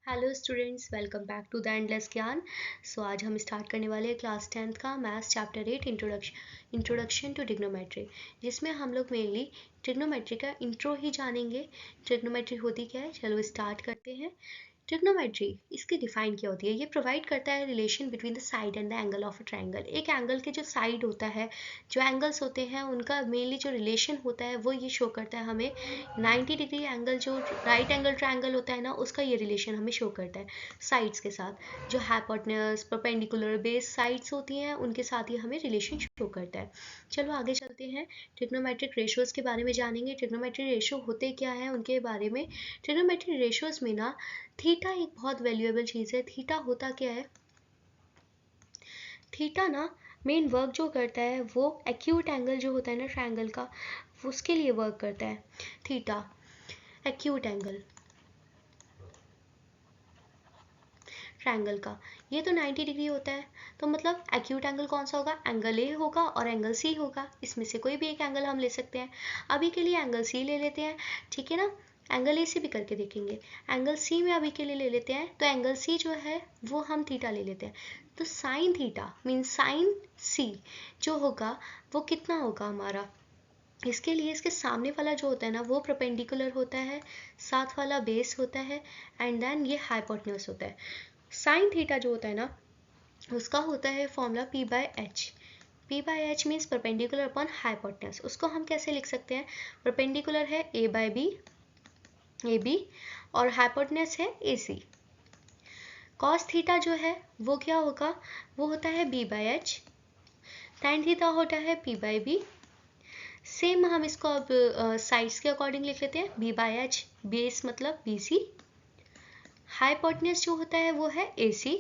Hello students, welcome back to the endless Gyaan. आज हम start करने वाले हैं क्लास 10th का maths chapter 8 introduction to trigonometry, जिसमें हम लोग मेनली ट्रिग्नोमेट्री का इंट्रो ही जानेंगे। ट्रिग्नोमेट्री होती क्या है, चलो स्टार्ट करते हैं। ट्रिग्नोमेट्री इसकी डिफाइन क्या होती है? ये प्रोवाइड करता है relation between the side and the angle of a triangle. एक एंगल के जो साइड होता है, जो एंगल्स होते हैं, उनका मेनली जो रिलेशन होता है वो ये शो करता है हमें। 90 डिग्री एंगल जो राइट एंगल ट्रायंगल होता है ना, उसका ये रिलेशन हमें शो करता है साइड्स के साथ। जो हाइपोटेन्यूज, परपेंडिकुलर, बेस साइड्स होती हैं, उनके साथ ये हमें रिलेशन शो करता है। चलो आगे चलते हैं, ट्रिग्नोमेट्रिक रेशियोज के बारे में जानेंगे। ट्रिग्नोमेट्रिक रेशियो होते क्या है उनके बारे में। ट्रिग्नोमेट्रिक रेशियोज में ना थीटा एक बहुत वैल्यूएबल चीज़ है। थीटा होता क्या है? थीटा ना मेन वर्क जो करता है वो एक्यूट एंगल जो होता है ना ट्रायंगल का, उसके लिए वर्क करता है। थीटा एक्यूट एंगल ट्रायंगल का, ये तो 90 डिग्री होता है। तो मतलब एक्यूट एंगल कौन सा होगा? एंगल ए होगा और एंगल सी होगा। इसमें से कोई भी एक एंगल हम ले सकते हैं। अभी के लिए एंगल सी ले लेते हैं, ठीक है ना। एंगल ए से भी करके देखेंगे। एंगल सी में अभी के लिए ले लेते हैं, तो एंगल सी जो है वो हम थीटा ले लेते हैं। तो साइन थीटा मीन साइन सी जो होगा वो कितना होगा हमारा? इसके लिए इसके सामने वाला जो होता है ना वो परपेंडिकुलर होता है, साथ वाला बेस होता है, एंड देन ये हाइपोटेन्यूज होता है। साइन थीटा जो होता है ना, उसका होता है formula P by H. P by H means perpendicular upon hypotenuse. उसको हम कैसे लिख सकते हैं? परपेंडिकुलर है ए बाय बी, ए बी, और हाइपोटेन्यूज है ए सी। कॉस थीटा जो है वो क्या होगा? वो होता है B by H. Tan theta होता है पी बाय बी। सेम हम इसको अब साइड्स के अकॉर्डिंग लिख लेते हैं। बी बाय एच बेस मतलब बी सी, हाइपोटेन्यूज जो होता है वो है ए सी।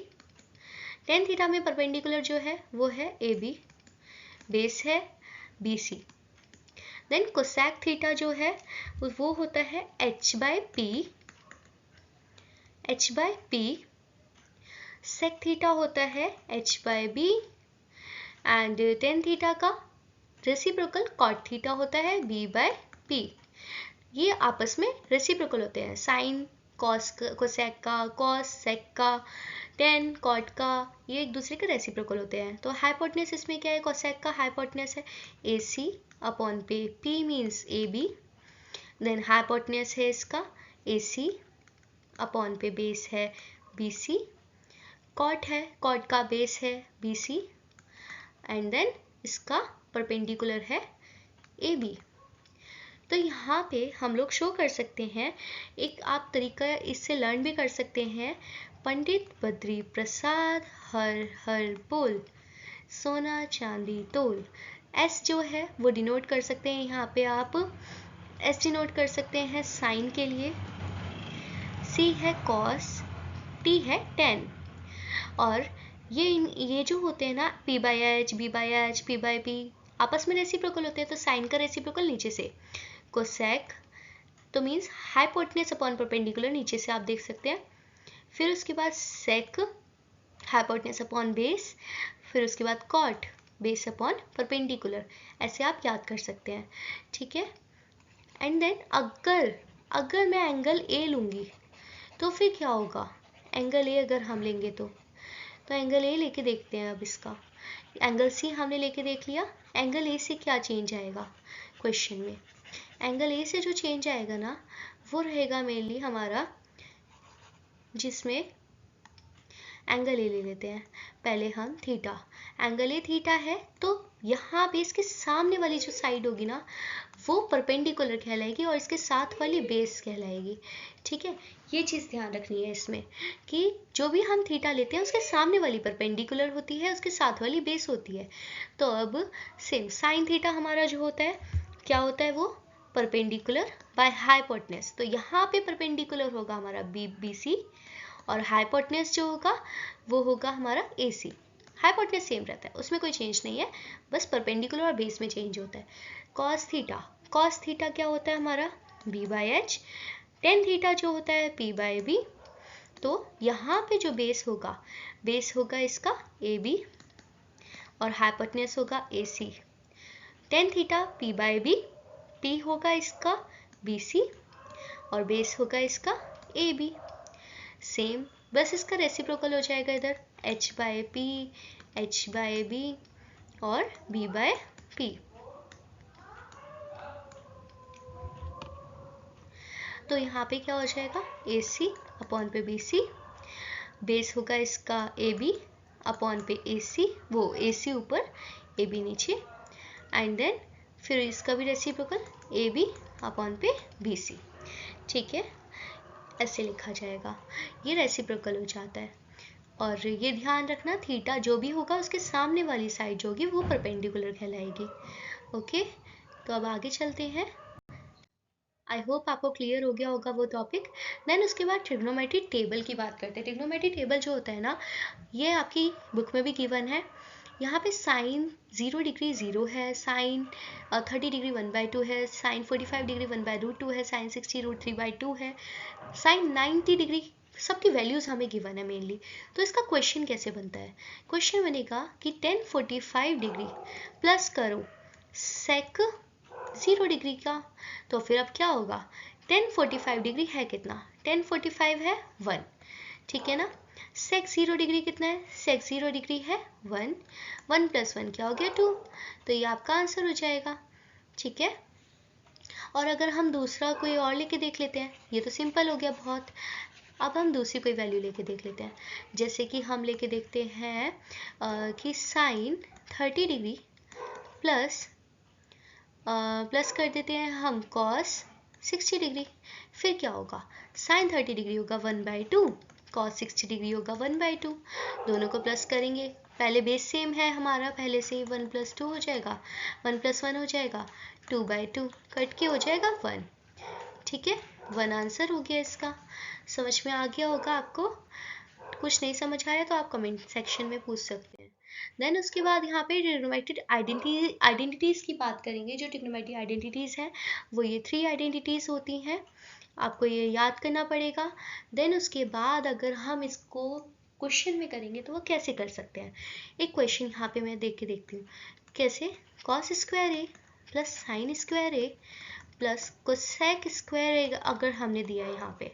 टेन थीटा में परपेंडिकुलर जो है वो है ए बी, बेस है B C. Then cosec theta जो है वो होता है H by P, H by P. Sec theta होता है H by B, and tan theta का रेसिप्रोकल कॉट थीटा होता है बी बाय पी। ये आपस में रेसिप्रोकल होते हैं। साइन कॉस कोसेक का, कॉस सेक का, टेन कॉट का, ये एक दूसरे के रेसिप्रोकल होते हैं। तो हाइपोटेन्यूज इसमें क्या है? कोसेक का हाइपोटेन्यूज है ए सी अपॉन पे P means A B. Then hypotenuse है इसका ए सी अपॉन पे बेस है बी सी। कॉट है, कॉट का बेस है बी सी, एंड देन इसका परपेंडिकुलर है ए बी। तो यहाँ पे हम लोग शो कर सकते हैं, एक आप तरीका इससे लर्न भी कर सकते हैं। पंडित बद्री प्रसाद हर हर बोल, सोना चांदी तोल। एस जो है वो डिनोट कर सकते हैं, यहाँ पे आप एस डिनोट कर सकते हैं साइन के लिए। सी है कॉस, टी है टेन। और ये जो होते हैं ना P by H, B by H, P by P, आपस में रेसिप्रोकल होते हैं। तो साइन का रेसिप्रोकल नीचे से, कोसेक तो मीन्स हाइपोटेन्यूज अपॉन परपेंडिकुलर, नीचे से आप देख सकते हैं। फिर उसके बाद सेक हाइपोटेन्यूज अपॉन बेस, फिर उसके बाद कॉट बेस अपॉन परपेंडिकुलर। ऐसे आप याद कर सकते हैं, ठीक है। एंड देन अगर अगर मैं एंगल ए लूँगी तो फिर क्या होगा? एंगल ए अगर हम लेंगे तो एंगल ए लेके देखते हैं। अब इसका एंगल सी हमने लेके देख लिया। एंगल ए से क्या चेंज आएगा क्वेश्चन में? एंगल ए से जो चेंज आएगा ना वो रहेगा मेनली हमारा, जिसमें एंगल ए ले लेते हैं पहले हम थीटा। एंगल ए थीटा है तो यहाँ पे इसके सामने वाली जो साइड होगी ना वो परपेंडिकुलर कहलाएगी और इसके साथ वाली बेस कहलाएगी, ठीक है। ये चीज़ ध्यान रखनी है इसमें कि जो भी हम थीटा लेते हैं उसके सामने वाली परपेंडिकुलर होती है, उसके साथ वाली बेस होती है। तो अब सेम साइन थीटा हमारा जो होता है क्या होता है? वो परपेंडिकुलर बाय हाइपोटेन्यूज। तो यहाँ पे परपेंडिकुलर होगा हमारा बी बी सी, और हाइपोटेन्यूज जो होगा वो होगा हमारा ए सी। हाइपोटेन्यूज सेम रहता है, उसमें कोई चेंज नहीं है, बस परपेंडिकुलर और बेस में चेंज होता है। कॉस थीटा, कॉस थीटा क्या होता है हमारा? B by H. Tan theta जो होता है पी बाई बी। तो यहाँ पे जो बेस होगा इसका ए बी, और हाइपोटेन्यूज होगा A C. Tan theta P by B, P होगा इसका बी सी, और बेस होगा इसका ए बी। सेम, बस इसका रेसिप्रोकल हो जाएगा इधर h/p, h/b और b/p। तो यहाँ पे क्या हो जाएगा, AC अपॉन पे BC, बेस होगा इसका AB अपॉन पे AC, वो AC ऊपर AB नीचे, एंड देन फिर इसका भी रेसिप्रोकल AB अपॉन पे BC। ठीक है, ऐसे लिखा जाएगा, ये रेसिप्रोकल हो जाता है। और ये ध्यान रखना, थीटा जो भी होगा उसके सामने वाली साइड जो होगी वो परपेंडिकुलर कहलाएगी। ओके, तो अब आगे चलते हैं। आई होप आपको क्लियर हो गया होगा वो टॉपिक। देन उसके बाद ट्रिग्नोमेट्री टेबल की बात करते हैं। ट्रिग्नोमेट्री टेबल जो होता है ना, ये आपकी बुक में भी गिवन है। यहाँ पे साइन 0 डिग्री 0 है, साइन 30 डिग्री 1/2 है, साइन 45 डिग्री 1/√2 है, साइन 60 √3/2 है, साइन 90 डिग्री, सबकी वैल्यूज हमें गिवन है मेनली। तो इसका क्वेश्चन कैसे बनता है, क्वेश्चन बनेगा कि 1045 डिग्री प्लस करो सेक 0 डिग्री का, तो फिर अब क्या होगा, 1045 डिग्री है कितना, 1045 है 1, ठीक है ना। सेक 0 डिग्री कितना है, सेक 0 डिग्री है 1, 1 + 1 क्या हो गया 2, तो ये आपका आंसर हो जाएगा। ठीक है, और अगर हम दूसरा कोई और लेके देख लेते हैं, ये तो सिंपल हो गया बहुत। अब हम दूसरी कोई वैल्यू लेके देख लेते हैं, जैसे कि हम लेके देखते हैं कि साइन 30 डिग्री प्लस कर देते हैं हम कॉस 60 डिग्री, फिर क्या होगा, साइन 30 डिग्री होगा 1/2, कॉस 60 डिग्री होगा 1/2, दोनों को प्लस करेंगे, पहले बेस सेम है हमारा, पहले से 1 + 2 हो जाएगा, 1 + 1 हो जाएगा 2/2, कट के हो जाएगा 1। ठीक है, 1 आंसर हो गया इसका। समझ में आ गया होगा आपको, कुछ नहीं समझ आया तो आप कमेंट सेक्शन में पूछ सकते हैं। देन उसके बाद यहाँ पे ट्रिग्नोमेट्रिक आइडेंटिटीज़ की बात करेंगे। जो ट्रिग्नोमेट्रिक आइडेंटिटीज़ हैं वो ये 3 आइडेंटिटीज़ होती हैं, आपको ये याद करना पड़ेगा। देन उसके बाद अगर हम इसको क्वेश्चन में करेंगे तो वो कैसे कर सकते हैं। एक क्वेश्चन यहाँ पे मैं देख के देखती हूँ, कैसे, cos स्क्वायर ए प्लस साइन स्क्वायर ए प्लस कोसेक स्क्वायर ए अगर हमने दिया है यहाँ पे,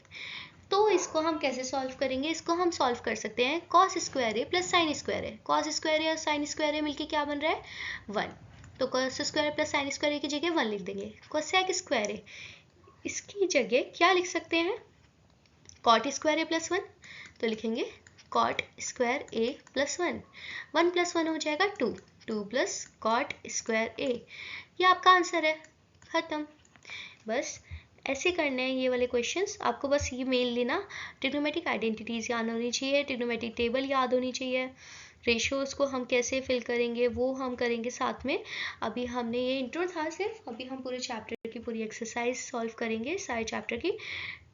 तो इसको हम कैसे सॉल्व करेंगे। इसको हम सॉल्व कर सकते हैं cos स्क्वायर ए प्लस साइन स्क्वायर ए, cos स्क्वायर ए और साइन स्क्वायर ए मिलके क्या बन रहा है 1, तो cos square plus sine square A की जगह 1 लिख देंगे। कोसेक स्क्वायर ए, इसकी जगह क्या लिख सकते हैं, cot स्क्वायर ए प्लस 1, तो लिखेंगे cot स्क्वायर ए प्लस 1, 1 + 1 हो जाएगा 2, 2 + cot स्क्वायर ए, ये आपका आंसर है, खत्म। बस ऐसे करने हैं ये वाले क्वेश्चंस, आपको बस ये मेन लेना, ट्रिग्नोमेट्रिक आइडेंटिटीज़ याद होनी चाहिए, ट्रिग्नोमेट्रिक टेबल याद होनी चाहिए, रेशियोज़ को हम कैसे फिल करेंगे वो हम करेंगे साथ में। अभी हमने ये इंट्रो था सिर्फ, अभी हम पूरे चैप्टर की पूरी एक्सरसाइज सॉल्व करेंगे सारे चैप्टर की।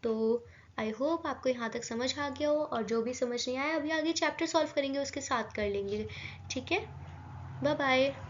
तो आई होप आपको यहाँ तक समझ आ गया हो, और जो भी समझ नहीं आया अभी आगे चैप्टर सॉल्व करेंगे उसके साथ कर लेंगे। ठीक है, बाय बाय।